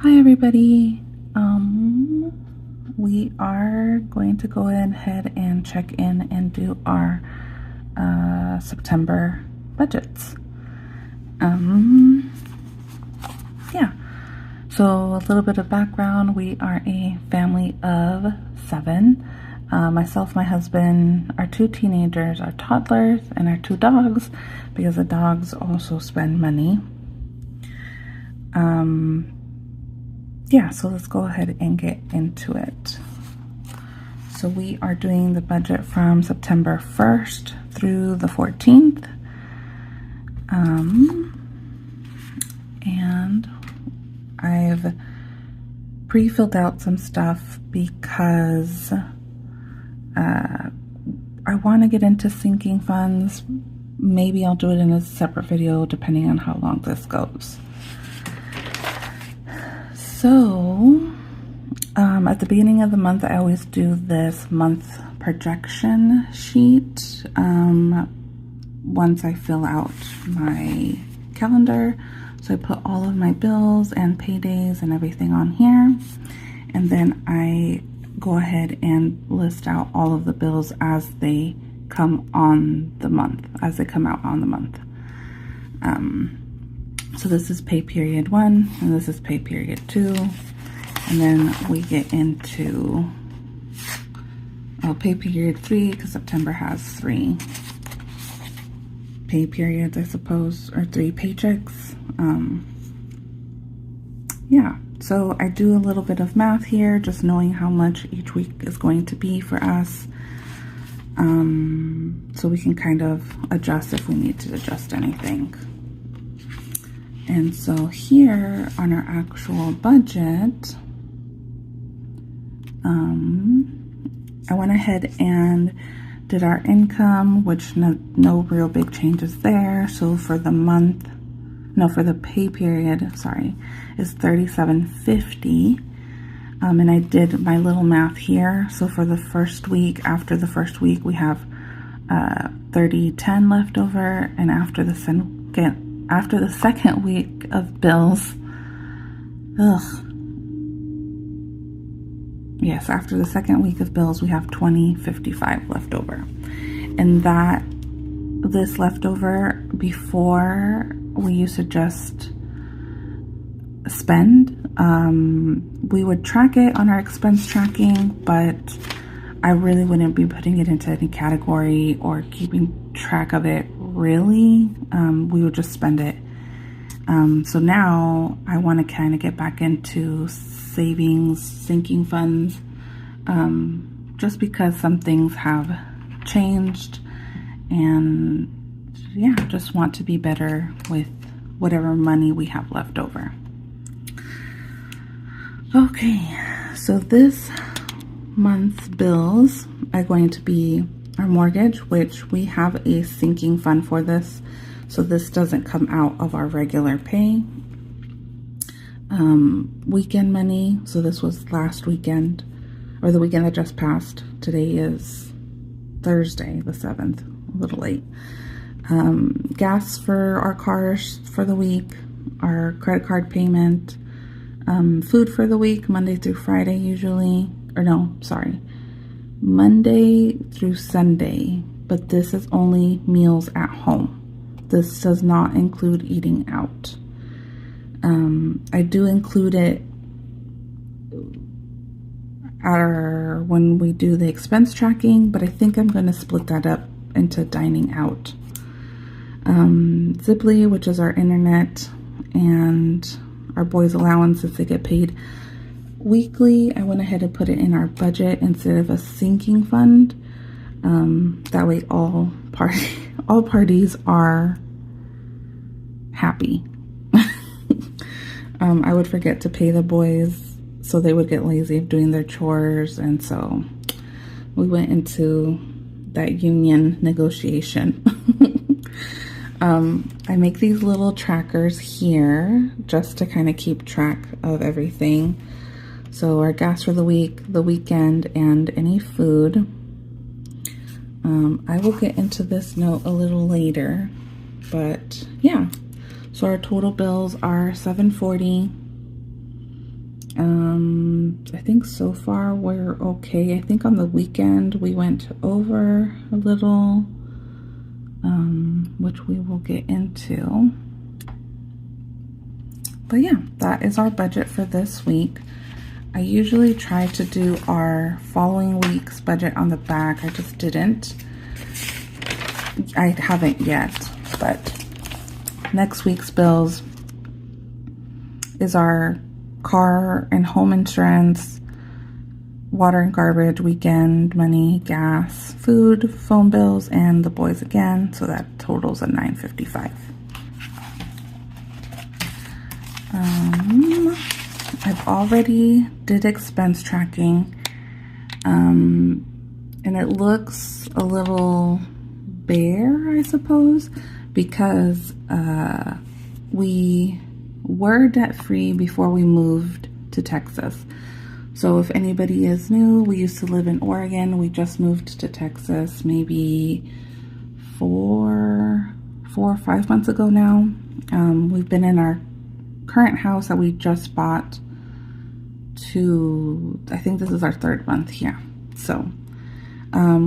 Hi everybody. We are going to go ahead and check in and do our September budgets. Yeah. So a little bit of background. We are a family of 7. Myself, my husband, our 2 teenagers, our toddlers, and our 2 dogs, because the dogs also spend money. Yeah, so let's go ahead and get into it. So we are doing the budget from September 1st through the 14th. And I've pre-filled out some stuff because I want to get into sinking funds. Maybe I'll do it in a separate video depending on how long this goes. So, at the beginning of the month, I always do this month projection sheet. Once I fill out my calendar, so I put all of my bills and paydays and everything on here, and then I go ahead and list out all of the bills as they come on the month, as they come out on the month. So this is pay period 1, and this is pay period 2, and then we get into pay period 3, because September has 3 pay periods, I suppose, or 3 paychecks. Yeah, so I do a little bit of math here, just knowing how much each week is going to be for us, so we can kind of adjust if we need to adjust anything. And so here on our actual budget, I went ahead and did our income, which no real big changes there. So for the month, for the pay period, sorry, is $37.50. And I did my little math here. So for the first week, after the first week, we have $30.10 left over, and after the second week of bills, yes, after the second week of bills, we have $20.55 left over. And this leftover, before we used to just spend, we would track it on our expense tracking, but I really wouldn't be putting it into any category or keeping track of it, really. We would just spend it. So now I want to kind of get back into savings, sinking funds, just because some things have changed, and yeah, just want to be better with whatever money we have left over. Okay, so this month's bills are going to be our mortgage, which we have a sinking fund for this, so this doesn't come out of our regular pay. Weekend money, so this was last weekend, or the weekend that just passed. Today is Thursday the 7th, a little late. Gas for our cars for the week, our credit card payment, food for the week, Monday through Friday usually, or no, sorry, Monday through Sunday, but this is only meals at home. This does not include eating out. I do include it when we do the expense tracking, but I think I'm going to split that up into dining out. Ziply, which is our internet, and our boys' allowances, they get paid weekly. I went ahead and put it in our budget instead of a sinking fund. That way all parties are happy. I would forget to pay the boys, so they would get lazy of doing their chores, and so we went into that union negotiation. I make these little trackers here just to kind of keep track of everything. So our gas for the week, the weekend, and any food. I will get into this note a little later, but yeah. So our total bills are $740. I think so far we're okay. I think on the weekend we went over a little, which we will get into. But yeah, that is our budget for this week. I usually try to do our following week's budget on the back. I just didn't. I haven't yet, but next week's bills is our car and home insurance, water and garbage, weekend money, gas, food, phone bills, and the boys again. So that totals at $9.55. I've already did expense tracking, and it looks a little bare, I suppose, because we were debt-free before we moved to Texas. So if anybody is new, we used to live in Oregon. We just moved to Texas maybe 4 or 5 months ago now. We've been in our current house that we just bought I think this is our 3rd month here. So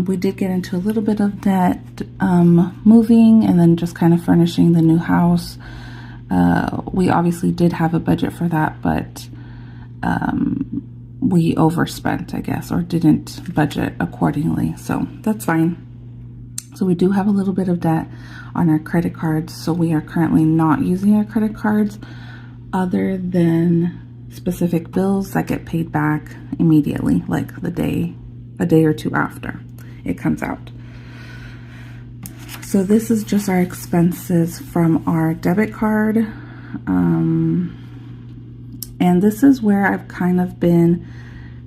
we did get into a little bit of debt moving and then just kind of furnishing the new house. We obviously did have a budget for that, but we overspent, I guess, or didn't budget accordingly. So that's fine. So we do have a little bit of debt on our credit cards. So we are currently not using our credit cards other than specific bills that get paid back immediately, like a day or two after it comes out. So this is just our expenses from our debit card. And this is where I've kind of been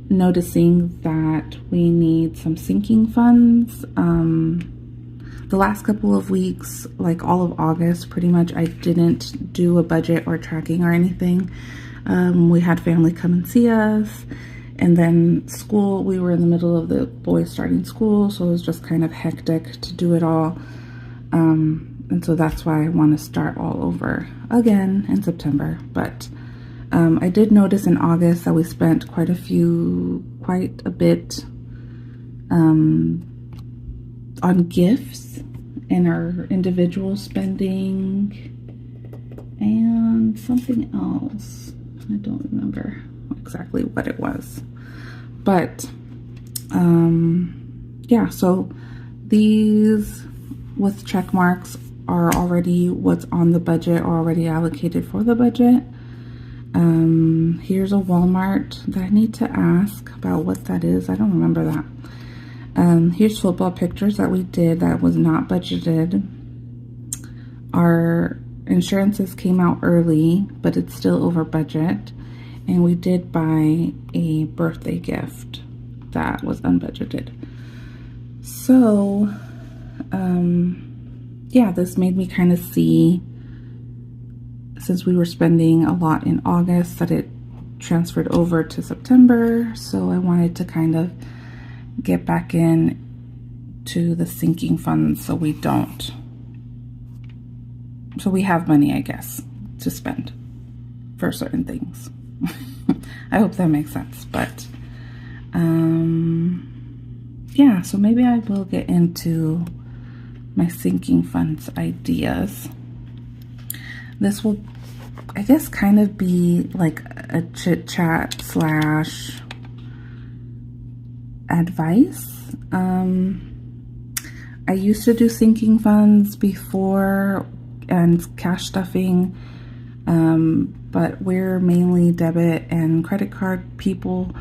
noticing that we need some sinking funds. The last couple of weeks, like all of August, pretty much I didn't do a budget or tracking or anything. We had family come and see us, and then school, we were in the middle of the boys starting school, so it was just kind of hectic to do it all. And so that's why I want to start all over again in September. But I did notice in August that we spent quite a bit on gifts and our individual spending and something else. I don't remember exactly what it was. But yeah, so these with check marks are already what's on the budget or already allocated for the budget. Here's a Walmart that I need to ask about what that is. I don't remember that. Here's football pictures that we did that was not budgeted. Our insurances came out early, but it's still over budget. And we did buy a birthday gift that was unbudgeted. So, yeah, this made me kind of see, since we were spending a lot in August, that it transferred over to September. So I wanted to kind of get back in to the sinking funds so we have money, I guess, to spend for certain things. I hope that makes sense. But yeah, so maybe I will get into my sinking funds ideas. This will, I guess, kind of be like a chit chat / advice. I used to do sinking funds before and cash stuffing, but we're mainly debit and credit card people,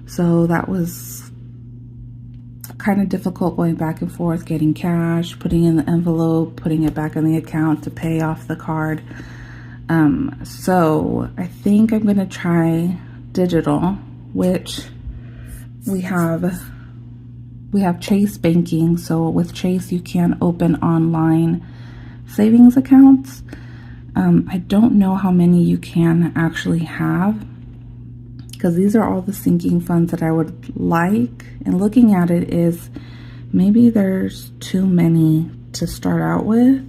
so that was kind of difficult going back and forth, getting cash, putting in the envelope, putting it back in the account to pay off the card. So I think I'm going to try digital, which we have Chase banking. So with Chase, you can open online savings accounts. I don't know how many you can actually have, because these are all the sinking funds that I would like. And looking at it is maybe there's too many to start out with.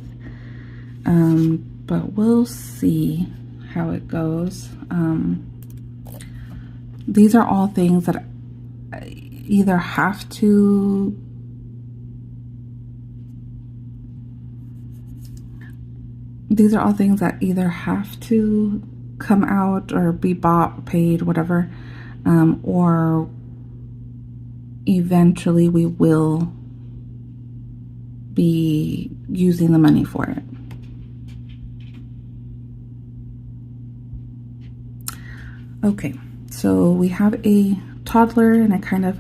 But we'll see how it goes. these are all things that either have to come out or be bought, paid, whatever, or eventually we will be using the money for it. Okay, so we have a toddler, and I kind of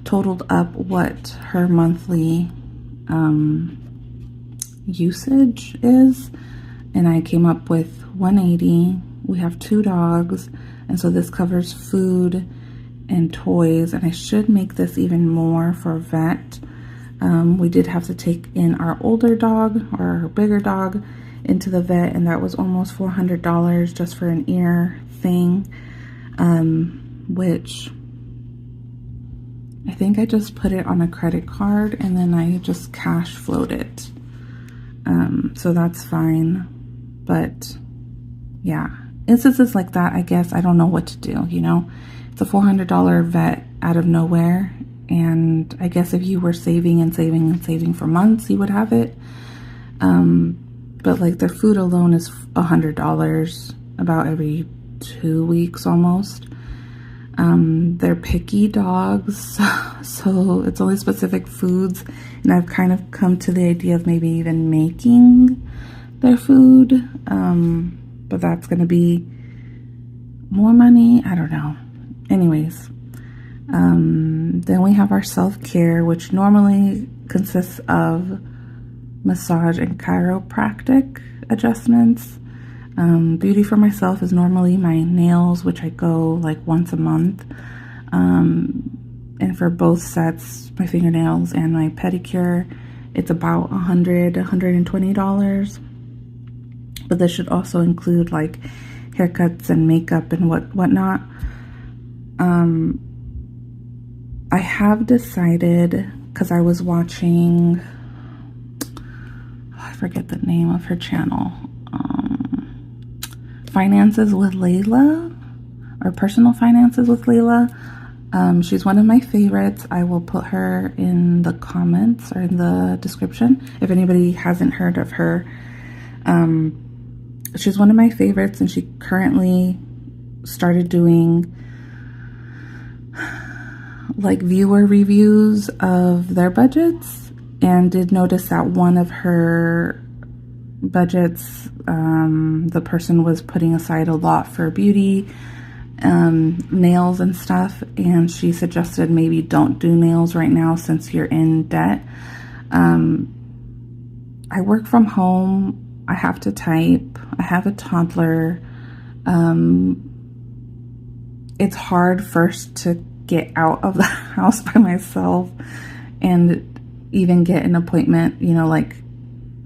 totaled up what her monthly usage is, and I came up with $180. We have 2 dogs, and so this covers food and toys, and I should make this even more for a vet. We did have to take in our older dog, or our bigger dog, into the vet, and that was almost $400 just for an ear thing, which I think I just put it on a credit card and then I just cash flowed it. So that's fine. But yeah, instances like that, I guess I don't know what to do, you know? It's a $400 vet out of nowhere. And I guess if you were saving and saving and saving for months, you would have it. But like their food alone is $100 about every 2 weeks almost. They're picky dogs, so it's only specific foods. And I've kind of come to the idea of maybe even making their food. But that's going to be more money. I don't know. Anyways. Then we have our self-care, which normally consists of massage and chiropractic adjustments. Beauty for myself is normally my nails, which I go like once a month. And for both sets, my fingernails and my pedicure, it's about $120. But this should also include like haircuts and makeup and whatnot. I have decided, because I was watching, I forget the name of her channel, Finances with Leila, or Personal Finances with Leila. She's one of my favorites. I will put her in the comments or in the description if anybody hasn't heard of her. She's one of my favorites, and she currently started doing like viewer reviews of their budgets, and did notice that one of her budgets, the person was putting aside a lot for beauty, nails and stuff, and she suggested maybe don't do nails right now since you're in debt. I work from home. I have to type. I have a toddler. It's hard first to get out of the house by myself and even get an appointment, you know, like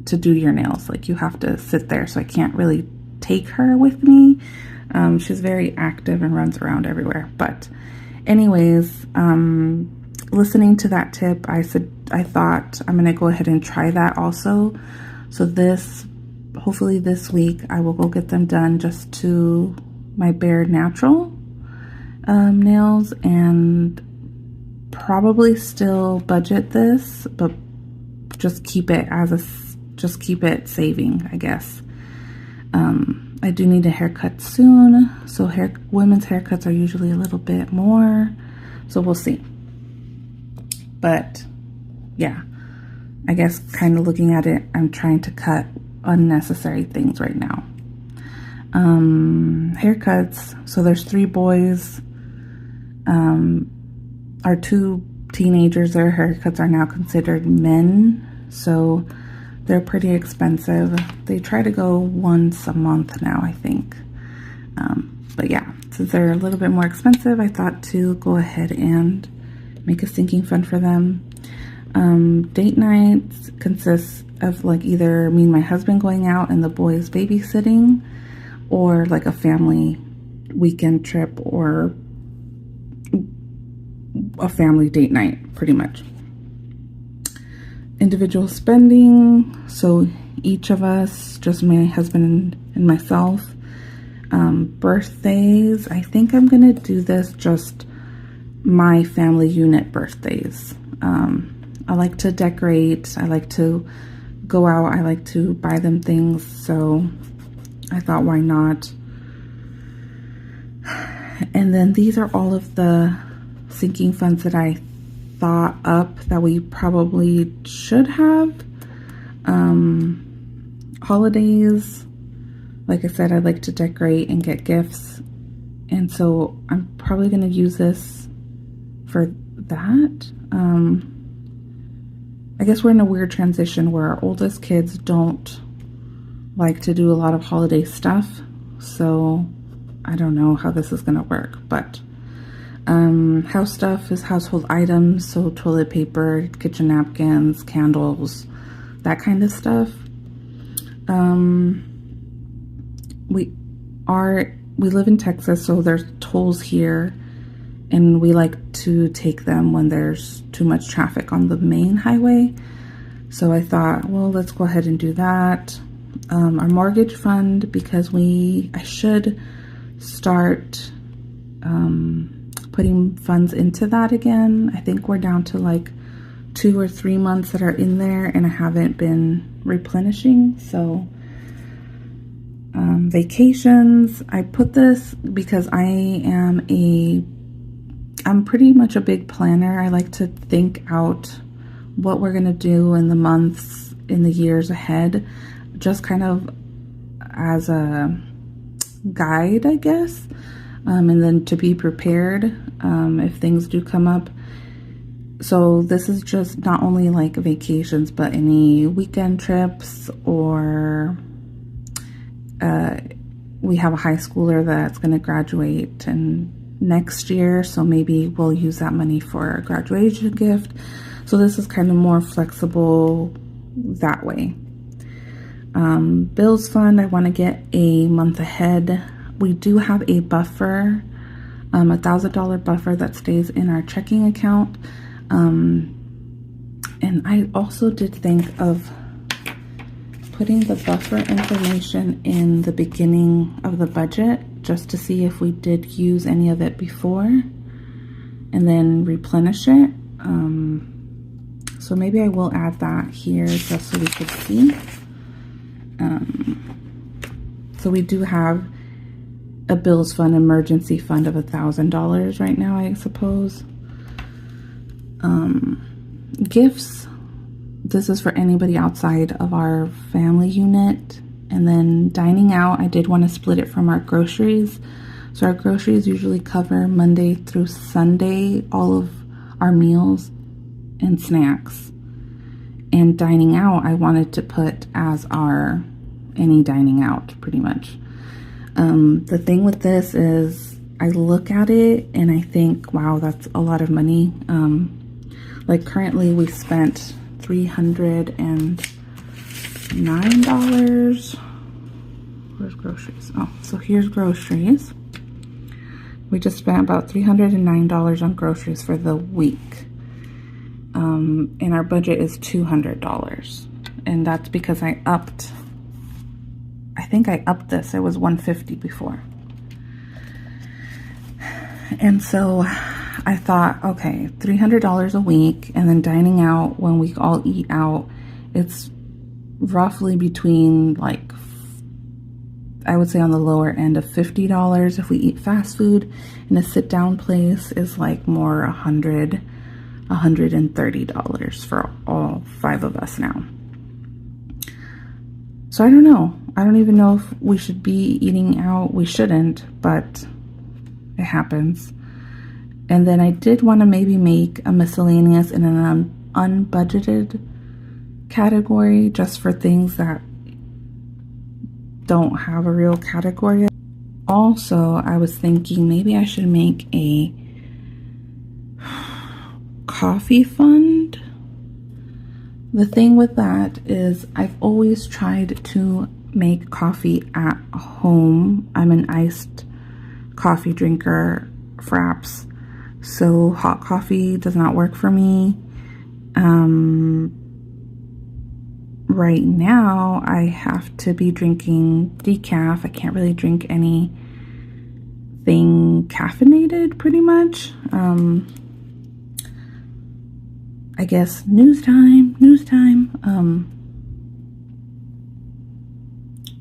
to do your nails. Like you have to sit there, so I can't really take her with me. She's very active and runs around everywhere. But anyways, listening to that tip, I thought I'm gonna go ahead and try that also. So hopefully this week I will go get them done just to my bare natural nails, and probably still budget this, but just keep it saving, I guess. I do need a haircut soon, so women's haircuts are usually a little bit more, so we'll see. But yeah, I guess kind of looking at it, I'm trying to cut unnecessary things right now. Haircuts, so there's 3 boys. Our 2 teenagers, their haircuts are now considered men, so they're pretty expensive. They try to go once a month now, I think. But yeah, since they're a little bit more expensive, I thought to go ahead and make a sinking fund for them. Date nights consists of like either me and my husband going out and the boys babysitting, or like a family weekend trip or a family date night, pretty much. Individual spending, so each of us, just my husband and myself, Birthdays, I think I'm gonna do this just my family unit birthdays. I like to decorate, I like to go out, I like to buy them things, so I thought, why not? And then these are all of the sinking funds that I thought up that we probably should have. Holidays, like I said, I like to decorate and get gifts, and so I'm probably going to use this for that. I guess we're in a weird transition where our oldest kids don't like to do a lot of holiday stuff, so I don't know how this is going to work, but house stuff is household items, so toilet paper, kitchen napkins, candles, that kind of stuff. We live in Texas, so there's tolls here, and we like to take them when there's too much traffic on the main highway. So I thought, well, let's go ahead and do that. Our mortgage fund, because I should start putting funds into that again. I think we're down to like 2 or 3 months that are in there, and I haven't been replenishing. So vacations, I put this because I'm pretty much a big planner. I like to think out what we're gonna do in the months, in the years ahead, just kind of as a guide, I guess, and then to be prepared if things do come up. So this is just not only like vacations, but any weekend trips, or we have a high schooler that's going to graduate next year, so maybe we'll use that money for a graduation gift. So this is kind of more flexible that way. Bills fund, I want to get a month ahead. We do have a buffer, $1,000 buffer that stays in our checking account. And I also did think of putting the buffer information in the beginning of the budget, just to see if we did use any of it before, and then replenish it. So maybe I will add that here just so we could see. So we do have a bills fund, emergency fund of $1,000 right now, I suppose. Gifts, this is for anybody outside of our family unit. And then dining out, I did want to split it from our groceries. So our groceries usually cover Monday through Sunday, all of our meals and snacks. And dining out, I wanted to put as our any dining out, pretty much. The thing with this is I look at it and I think, wow, that's a lot of money. Like currently we spent $309. Where's groceries? Oh, so here's groceries. We just spent about $309 on groceries for the week. And our budget is $200. And that's because I think I upped this. It was $150 before. And so I thought, okay, $300 a week, and then dining out when we all eat out, it's roughly between, like, I would say on the lower end of $50 if we eat fast food, and a sit-down place is like more $130 for all 5 of us now. So I don't know. I don't even know if we should be eating out. We shouldn't, but it happens. And then I did want to maybe make a miscellaneous in an unbudgeted category, just for things that don't have a real category. Also, I was thinking maybe I should make a coffee fund. The thing with that is I've always tried to make coffee at home. I'm an iced coffee drinker, fraps. So hot coffee does not work for me. Right now I have to be drinking decaf. I can't really drink any caffeinated pretty much. I guess news time.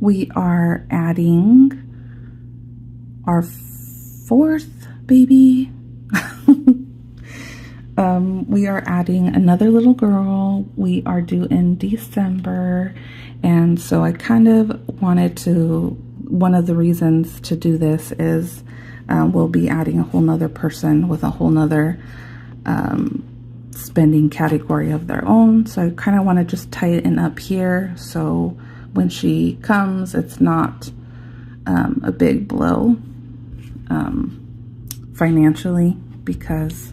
We are adding our fourth baby. We are adding another little girl. We are due in December, and so I kind of wanted to, one of the reasons to do this is we'll be adding a whole nother person with a whole nother spending category of their own. So I kind of want to just tighten up here, so when she comes, it's not a big blow financially, because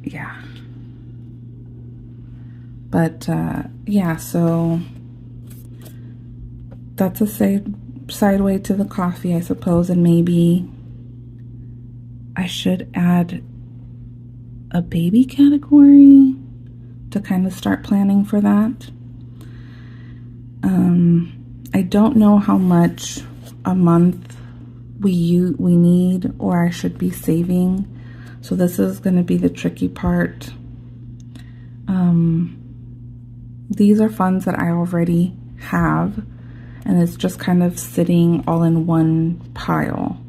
yeah. But yeah, so that's a sideway to the coffee, I suppose, and maybe I should add a baby category to kind of start planning for that. I don't know how much a month we need, or I should be saving. So this is going to be the tricky part. These are funds that I already have, and it's just kind of sitting all in one pile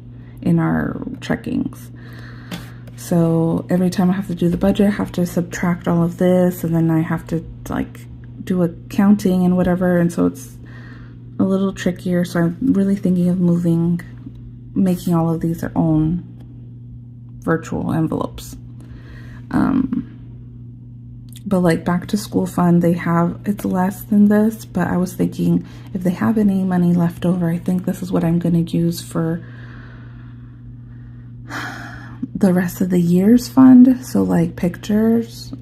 in our checkings. So every time I have to do the budget, I have to subtract all of this, and then I have to like do accounting and whatever, and so it's a little trickier. So I'm really thinking of making all of these their own virtual envelopes. But like back to school fund, it's less than this, but I was thinking if they have any money left over, I think this is what I'm going to use for the rest of the year's fund. So like pictures,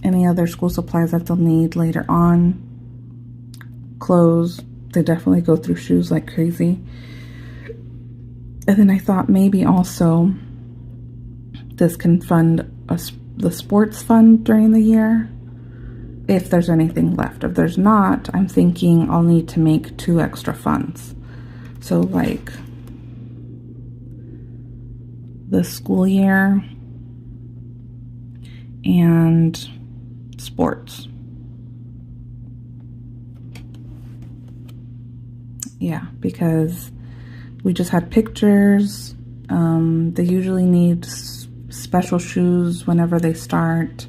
any other school supplies that they'll need later on, clothes. They definitely go through shoes like crazy. And then I thought maybe also this can fund the sports fund during the year, if there's anything left. If there's not, I'm thinking I'll need to make 2 extra funds. So like the school year and sports. Yeah, because we just had pictures. They usually need special shoes whenever they start.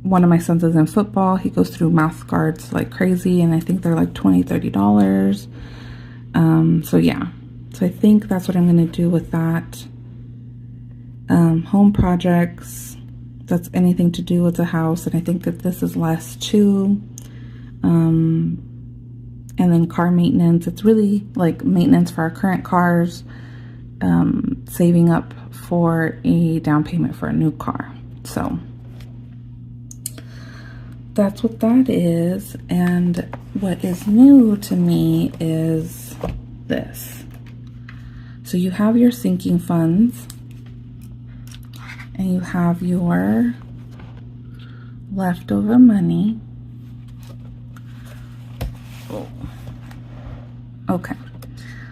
One of my sons is in football. He goes through mouth guards like crazy, and I think they're like $20-$30. So yeah, so I think that's what I'm going to do with that. Home projects, that's anything to do with the house, and I think that this is less too. And then car maintenance, it's really like maintenance for our current cars, saving up for a down payment for a new car. So that's what that is. And what is new to me is this. So you have your sinking funds, and you have your leftover money. Okay,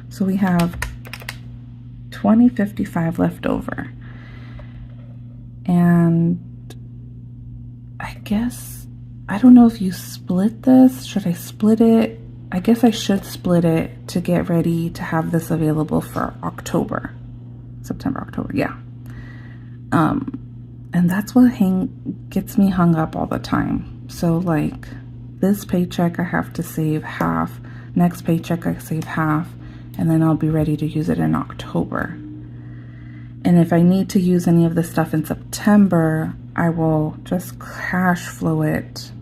so we have $20.55 left over, and I guess, I don't know if you split this. Should I split it? I guess I should split it to get ready to have this available for October, September, October, yeah. And that's what gets me hung up all the time. So like this paycheck, I have to save half. Next paycheck, I save half, and then I'll be ready to use it in October. And if I need to use any of this stuff in September, I will just cash flow it,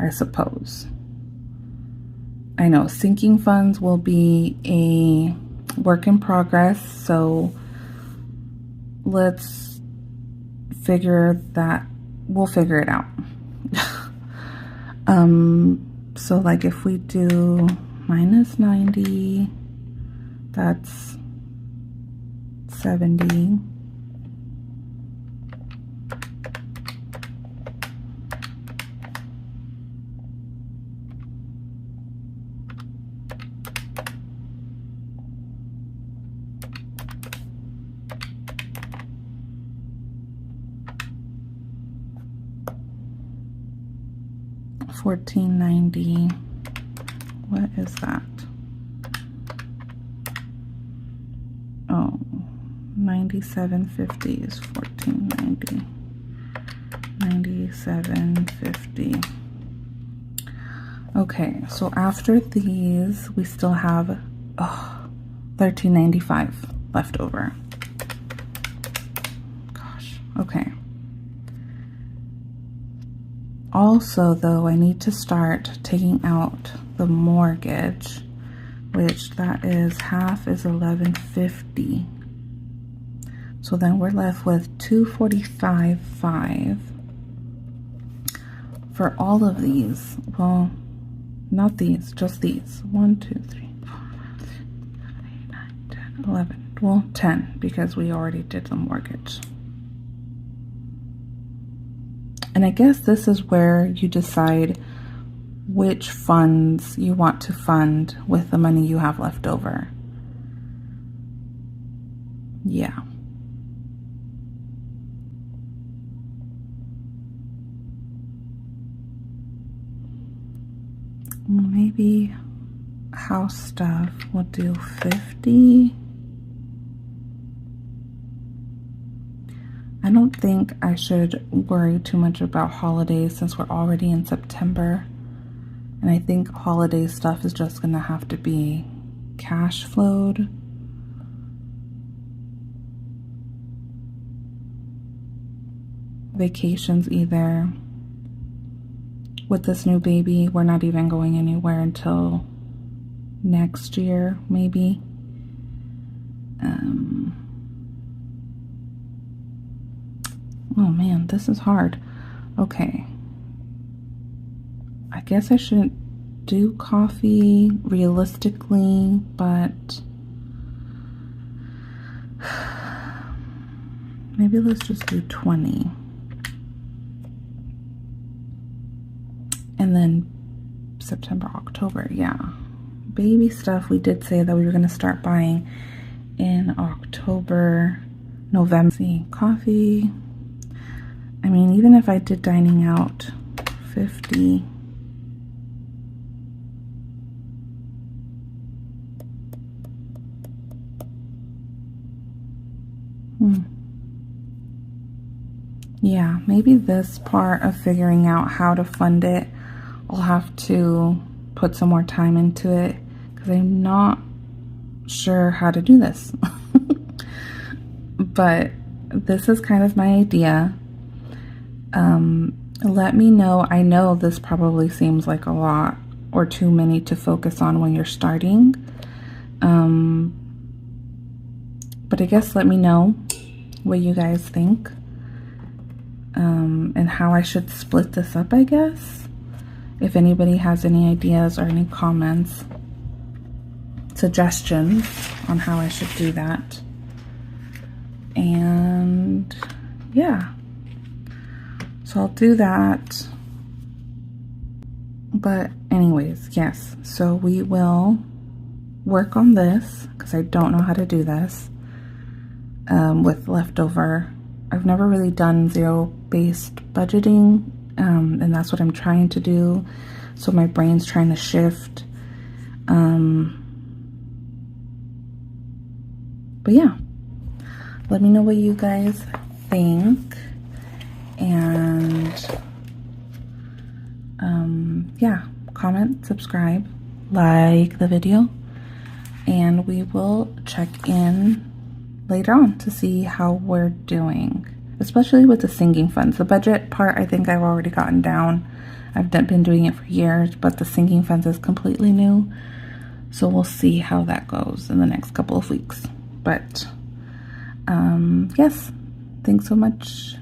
I suppose. I know sinking funds will be a work in progress, so let's figure that, we'll figure it out. So like if we do minus 90, that's 70. 1490. What is that? Oh, 9750 is 1490. 9750. Okay, so after these, we still have 1395 left over. Gosh, okay. Also, though, I need to start taking out the mortgage, which that is half is 1150. So then we're left with 245.5 for all of these. Well, not these, just these. 1, 2, 3, 4, 5, 6, 7, 8, 9, 10, 11. Well, 10 because we already did the mortgage. And I guess this is where you decide which funds you want to fund with the money you have left over. Yeah. Maybe house stuff, we'll do 50. I don't think I should worry too much about holidays since we're already in September. And I think holiday stuff is just gonna have to be cash flowed. Vacations either. With this new baby, we're not even going anywhere until next year, maybe. Oh man, this is hard. Okay. I guess I shouldn't do coffee realistically, but maybe let's just do 20. And then September, October, yeah. Baby stuff, we did say that we were going to start buying in October, November. See, coffee. I mean, even if I did dining out, 50. Yeah, maybe this part of figuring out how to fund it, I'll have to put some more time into it because I'm not sure how to do this. But this is kind of my idea. Let me know. I know this probably seems like a lot or too many to focus on when you're starting. But I guess let me know what you guys think. And how I should split this up, I guess. If anybody has any ideas or any comments, suggestions on how I should do that. And yeah. So I'll do that. But anyways, yes. So we will work on this because I don't know how to do this with leftover. I've never really done zero-based budgeting, and that's what I'm trying to do. So my brain's trying to shift. But yeah, let me know what you guys think. And yeah, comment, subscribe, like the video, and we will check in later on to see how we're doing, especially with the singing funds. The budget part, I think I've already gotten down. I've been doing it for years, but the singing funds is completely new. So we'll see how that goes in the next couple of weeks. But yes, thanks so much.